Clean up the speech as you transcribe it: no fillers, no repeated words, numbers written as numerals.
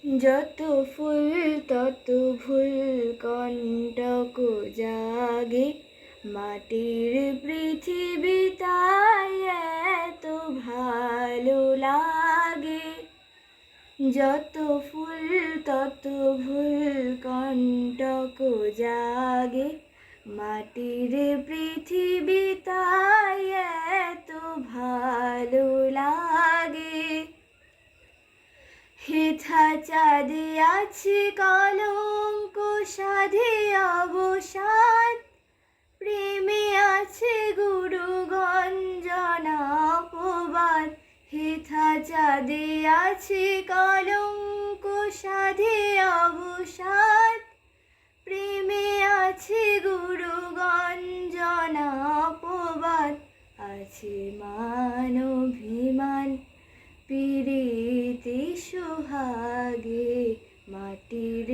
যত ফুল তত ভুল কণ্টক জাগে, মাটির পৃথিবী তাই এত ভালো লাগে। যত ফুল তত ভুল কণ্টক জাগে, মাটির পৃথিবী তাই এত ভালো লাগে। হেথা চাঁদে আছে কলঙ্ক সাধে অবসাদ, প্রেমে আছে গুরু গঞ্জনা অপবাদ। হেথা চাঁদে আছে কলঙ্ক সাধে অবসাদ, প্রেমে আছে গুরু গঞ্জনা অপবাদ। আছে মান অভিমান প্রীতি সোহাগে, মাটির